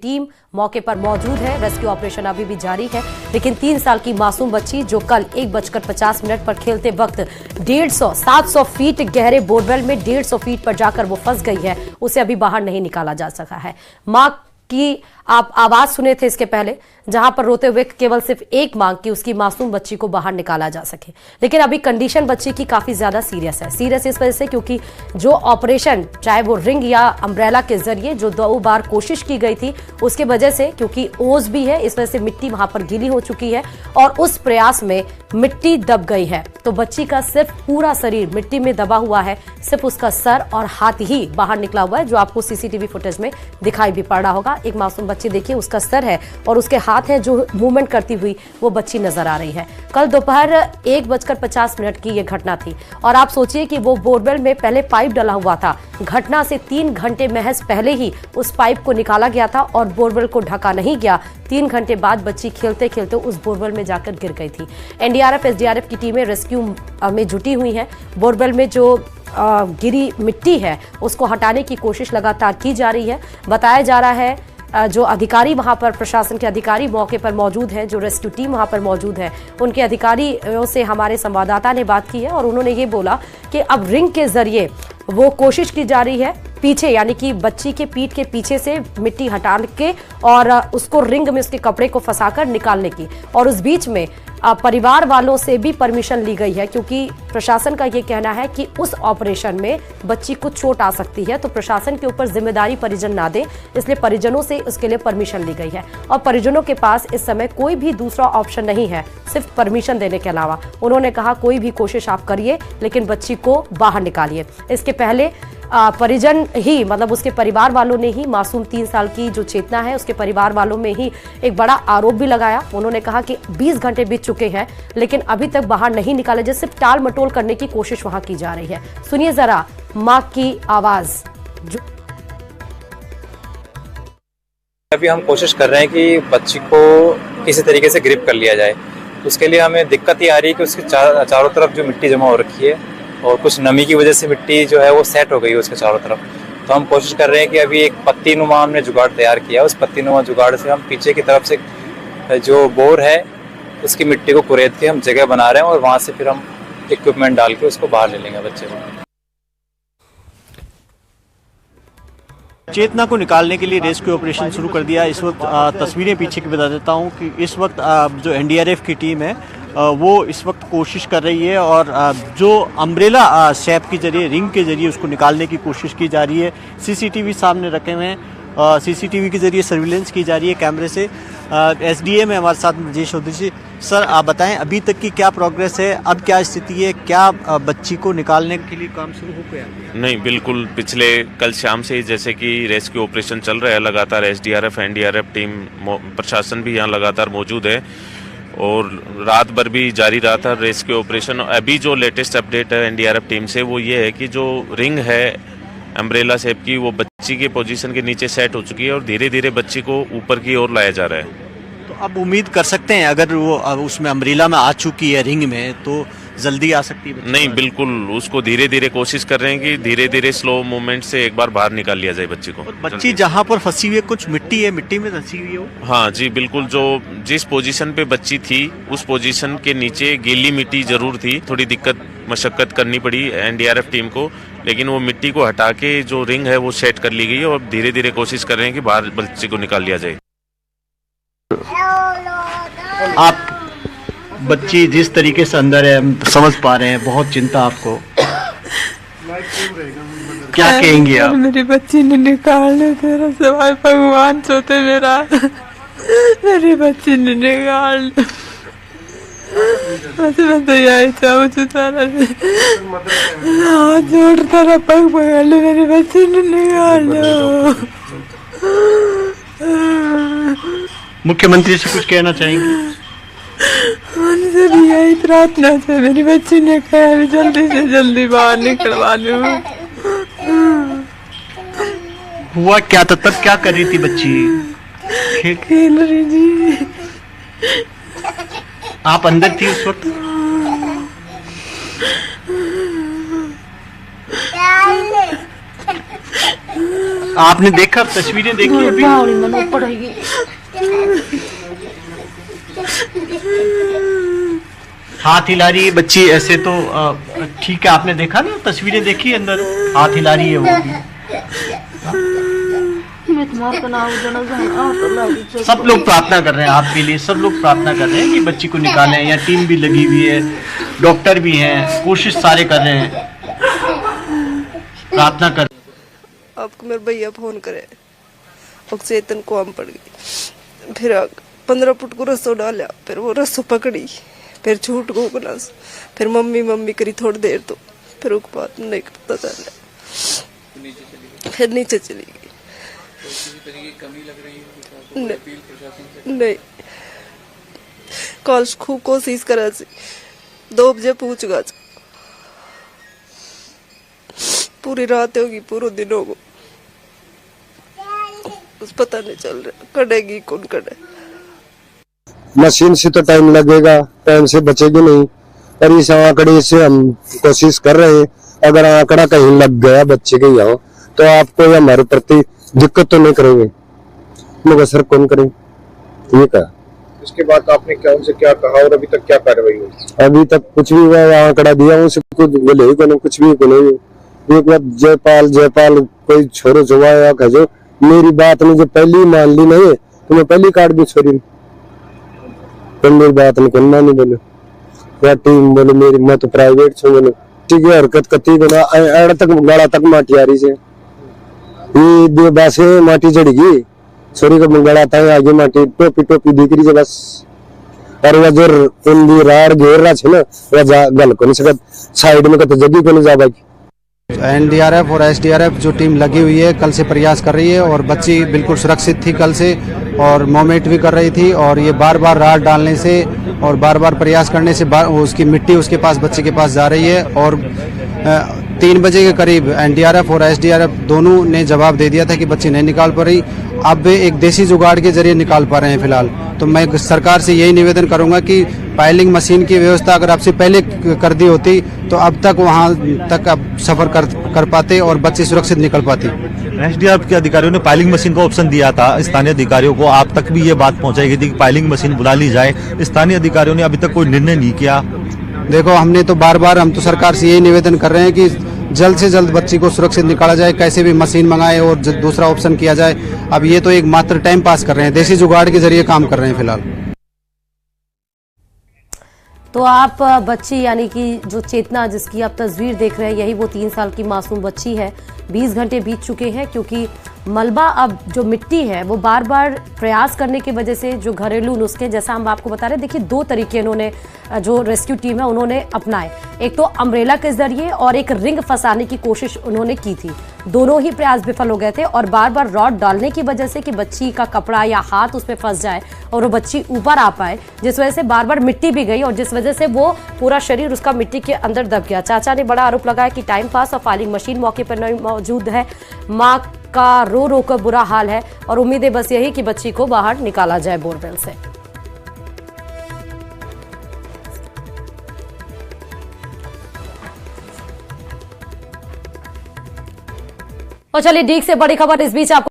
Team मौके पर मौजूद है। रेस्क्यू ऑपरेशन अभी भी जारी है, लेकिन 3 साल की मासूम बच्ची जो कल 1:50 पर खेलते वक्त 700 फीट गहरे बोरवेल में 150 फीट पर जाकर वो फंस गई है, उसे अभी बाहर नहीं निकाला जा सका है। मां की आप आवाज सुने थे इसके पहले, जहां पर रोते हुए केवल सिर्फ एक मांग की उसकी मासूम बच्ची को बाहर निकाला जा सके, लेकिन अभी कंडीशन बच्ची की काफी ज्यादा सीरियस है। सीरियस इस वजह से क्योंकि जो ऑपरेशन चाहे वो रिंग या अम्ब्रेला के जरिए जो 2 बार कोशिश की गई थी, उसके वजह से क्योंकि ओस भी है, इस वजह से मिट्टी वहां पर गीली हो चुकी है और उस प्रयास में मिट्टी दब गई है, तो बच्ची का सिर्फ पूरा शरीर मिट्टी में दबा हुआ है, सिर्फ उसका सर और हाथ ही बाहर निकला हुआ है, जो आपको सीसीटीवी फुटेज में दिखाई भी पड़ रहा होगा। एक मासूम बच्ची देखिए, उसका सर है और उसके हाथ है जो मूवमेंट करती हुई वो बच्ची नजर आ रही है। कल दोपहर 1:50 की यह घटना थी और आप सोचिए कि वो बोरवेल में पहले पाइप डला हुआ था, घटना से 3 घंटे महज पहले ही उस पाइप को निकाला गया था और बोरवेल को ढका नहीं गया। 3 घंटे बाद बच्ची खेलते खेलते उस बोरवेल में जाकर गिर गई थी। एनडीआरएफ एसडीआरएफ की टीमें रेस्क्यू में जुटी हुई हैं। बोरवेल में जो गिरी मिट्टी है उसको हटाने की कोशिश लगातार की जा रही है। बताया जा रहा है जो अधिकारी वहां पर, प्रशासन के अधिकारी मौके पर मौजूद हैं, जो रेस्क्यू टीम वहां पर मौजूद है, उनके अधिकारियों से हमारे संवाददाता ने बात की है और उन्होंने ये बोला कि अब रिंग के जरिए वो कोशिश की जा रही है पीछे, यानी कि बच्ची के पीठ के पीछे से मिट्टी हटा के और उसको रिंग में उसके कपड़े को फंसाकर निकालने की। और उस बीच में परिवार वालों से भी परमिशन ली गई है, क्योंकि प्रशासन का ये कहना है कि उस ऑपरेशन में बच्ची को चोट आ सकती है, तो प्रशासन के ऊपर जिम्मेदारी परिजन ना दे, इसलिए परिजनों से उसके लिए परमिशन ली गई है और परिजनों के पास इस समय कोई भी दूसरा ऑप्शन नहीं है सिर्फ परमिशन देने के अलावा। उन्होंने कहा कोई भी कोशिश आप करिए, लेकिन बच्ची को बाहर निकालिए। इसके पहले परिजन ही, मतलब उसके परिवार वालों ने ही मासूम 3 साल की जो चेतना है उसके परिवार वालों में ही एक बड़ा आरोप भी लगाया। उन्होंने कहा कि 20 घंटे बीत चुके हैं लेकिन अभी तक बाहर नहीं निकाले, जैसे सिर्फ टाल मटोल करने की कोशिश वहां की जा रही है। सुनिए जरा मां की आवाज। अभी हम कोशिश कर रहे हैं कि बच्ची को किसी तरीके से ग्रिप कर लिया जाए। उसके लिए हमें दिक्कत ये आ रही है कि उसके चारों तरफ जो मिट्टी जमा हो रखी है और कुछ नमी की वजह से मिट्टी जो है वो सेट हो गई है उसके चारों तरफ। तो हम कोशिश कर रहे हैं कि अभी एक पत्ती नुमा हमने जुगाड़ तैयार किया, उस पत्ती नुमा जुगाड़ से हम पीछे की तरफ से जो बोर है उसकी मिट्टी को कुरेद के हम जगह बना रहे हैं और वहाँ से फिर हम इक्विपमेंट डाल के उसको बाहर ले लेंगे बच्चे को। चेतना को निकालने के लिए रेस्क्यू ऑपरेशन शुरू कर दिया। इस वक्त तस्वीरें पीछे की बता देता हूं कि इस वक्त जो एनडीआरएफ की टीम है वो इस वक्त कोशिश कर रही है और जो अम्ब्रेला शेप के जरिए, रिंग के जरिए उसको निकालने की कोशिश की जा रही है। सीसीटीवी सामने रखे हुए हैं, सीसीटीवी के जरिए सर्विलेंस की जा रही है कैमरे से। एसडीएम है हमारे साथ राजेश चौधरी जी। सर आप बताएं अभी तक की क्या प्रोग्रेस है, अब क्या स्थिति है, क्या बच्ची को निकालने के लिए काम शुरू हो गया? नहीं, बिल्कुल पिछले कल शाम से ही जैसे कि रेस्क्यू ऑपरेशन चल रहा है लगातार, एसडीआरएफ एनडीआरएफ टीम प्रशासन भी यहाँ लगातार मौजूद है और रात भर भी जारी रहा था रेस्क्यू ऑपरेशन। अभी जो लेटेस्ट अपडेट है एनडीआरएफ टीम से वो ये है कि जो रिंग है अम्ब्रेला शेप की वो बच्ची के पोजीशन के नीचे सेट हो चुकी है और धीरे धीरे बच्ची को ऊपर की ओर लाया जा रहा है। तो अब उम्मीद कर सकते हैं अगर वो उसमें अम्ब्रेला में आ चुकी है रिंग में तो जल्दी आ सकती है? नहीं, बिल्कुल उसको धीरे धीरे कोशिश कर रहे हैं कि धीरे धीरे स्लो मूवमेंट से एक बार बाहर निकाल लिया जाए बच्ची को। बच्ची जहाँ पर फंसी हुई है कुछ मिट्टी है, मिट्टी में फंसी हुई है। हाँ जी बिल्कुल, जो जिस पोजीशन पे बच्ची थी उस पोजीशन के नीचे गीली मिट्टी जरूर थी। थोड़ी दिक्कत मशक्कत करनी पड़ी एनडीआरएफ टीम को, लेकिन वो मिट्टी को हटा के जो रिंग है वो सेट कर ली गई है और धीरे धीरे कोशिश कर रहे हैं कि बाहर बच्ची को निकाल लिया जाए। आप बच्ची जिस तरीके से अंदर है समझ पा रहे हैं, बहुत चिंता आपको, क्या कहेंगे आप? मेरी बच्ची ने निकाल ले, तेरा सवाल भगवान सोते मेरा, मेरी बच्ची ने निकाल ले। मैं तो यही चाहूँ तारा से हाथ जोड़, तारा पग पकड़ ले, मेरी बच्ची ने निकाल लो। मुख्यमंत्री से कुछ कहना चाहेंगे? उनसे भी यही प्रार्थना है, मेरी बच्ची ने कहा जल्दी से जल्दी बाहर निकलवा लूं। हुआ क्या था तब, क्या कर रही थी बच्ची? खेल रही थी। आप अंदर थी उस वक्त? आपने देखा, तस्वीरें देखी अभी? हाथ हिला रही है बच्ची, ऐसे तो ठीक है। आपने देखा ना, तस्वीरें देखी, अंदर हाथ हिला रही है वो भी। सब लोग प्रार्थना कर रहे हैं आपके लिए, सब लोग प्रार्थना कर रहे हैं कि बच्ची को निकालें। यहाँ टीम भी लगी हुई है, डॉक्टर भी हैं, कोशिश सारे कर रहे हैं, प्रार्थना कर। आपको मेरे भैया फोन करे, ऑक्सीजन को हम पड़ गई, फिर 15 फुट को रस्सों डाला, फिर वो रस्सों पकड़ी, फिर छूट को गलास, फिर मम्मी मम्मी करी थोड़ी देर, तो फिर उसके बाद नहीं पता चला, फिर नीचे चली गई। नहीं, कल खूब कोशिश करा, 2 बजे पूछ गा, पूरी रात होगी, पूरा दिन होगा, कुछ पता नहीं चल रहा कटेगी कौन कटे। मशीन से तो टाइम लगेगा, टाइम से बचेगी नहीं, और इस आंकड़े से हम कोशिश कर रहे हैं। अगर आंकड़ा कहीं लग गया बच्चे के यहाँ, तो आपको या हमारे प्रति दिक्कत तो नहीं करेंगे, मगर सर कौन करे ये कहा। इसके बाद आपने क्या उनसे क्या कहा और अभी तक क्या कार्रवाई हुई? अभी तक कुछ भी हुआ, आंकड़ा दिया उसे, कुछ बोले को नहीं, कुछ भी को नहीं। एक बार जयपाल कोई छोरो छुआ खजो, मेरी बात ने जो पहली मान ली नहीं तो मैं पहली काट दी छोरी, तो मेरी बात नहीं करना नहीं बोले, या टीम बोले मेरी, मैं तो प्राइवेट छू बोले, ठीक है। हरकत कती को ना एड़ तक गाड़ा तक माटी आ रही से, ये 2 बासे माटी चढ़ी, छोरी का मंगड़ा था आगे माटी टोपी टोपी दिख रही है बस। और वह जो राड़ घेर रहा है ना, वह गल को नहीं सकत, साइड में तो जगह को नहीं जा पाएगी। एनडीआरएफ और एसडीआरएफ जो टीम लगी हुई है, कल से प्रयास कर रही है, और बच्ची बिल्कुल सुरक्षित थी कल से, और मोमेंट भी कर रही थी, और ये बार बार राड डालने से और बार बार प्रयास करने से उसकी मिट्टी उसके पास, बच्चे के पास जा रही है। और 3 बजे के करीब एनडीआरएफ और एसडीआरएफ दोनों ने जवाब दे दिया था कि बच्ची नहीं निकाल पा रही। अब वे एक देसी जुगाड़ के जरिए निकाल पा रहे हैं फिलहाल। तो मैं सरकार से यही निवेदन करूंगा कि पाइलिंग मशीन की व्यवस्था अगर आपसे पहले कर दी होती तो अब तक वहां तक अब सफर कर पाते और बच्चे सुरक्षित निकल पाती। एसडीआरएफ के अधिकारियों ने पाइलिंग मशीन का ऑप्शन दिया था स्थानीय अधिकारियों को, आप तक भी ये बात पहुंचाई गई थी कि पाइलिंग मशीन बुला ली जाए, स्थानीय अधिकारियों ने अभी तक कोई निर्णय नहीं किया। देखो, हमने तो बार हम तो सरकार से यही निवेदन कर रहे हैं कि जल्द से जल्द बच्ची को सुरक्षित निकाला जाए, कैसे भी मशीन मंगाए और दूसरा ऑप्शन किया जाए। अब ये तो एक मात्र टाइम पास कर रहे हैं, देसी जुगाड़ के जरिए काम कर रहे हैं फिलहाल। तो आप बच्ची यानी कि जो चेतना जिसकी आप तस्वीर देख रहे हैं, यही वो 3 साल की मासूम बच्ची है। 20 घंटे बीत चुके हैं क्योंकि मलबा, अब जो मिट्टी है वो बार बार प्रयास करने की वजह से जो घरेलू नुस्खे, जैसा हम आपको बता रहे हैं, देखिए 2 तरीके इन्होंने, जो रेस्क्यू टीम है उन्होंने अपनाए। एक तो अम्ब्रेला के जरिए और एक रिंग फंसाने की कोशिश उन्होंने की थी, दोनों ही प्रयास विफल हो गए थे। और बार बार रॉड डालने की वजह से कि बच्ची का कपड़ा या हाथ उसमें फंस जाए और वो बच्ची ऊपर आ पाए, जिस वजह से बार बार मिट्टी भी गई और जिस वजह से वो पूरा शरीर उसका मिट्टी के अंदर दब गया। चाचा ने बड़ा आरोप लगाया कि टाइम पास और फाइलिंग मशीन मौके पर नहीं मौजूद है, मां का रो कर बुरा हाल है और उम्मीद है बस यही कि बच्ची को बाहर निकाला जाए बोरवेल से। और चलिए, डीग से बड़ी खबर इस बीच आपको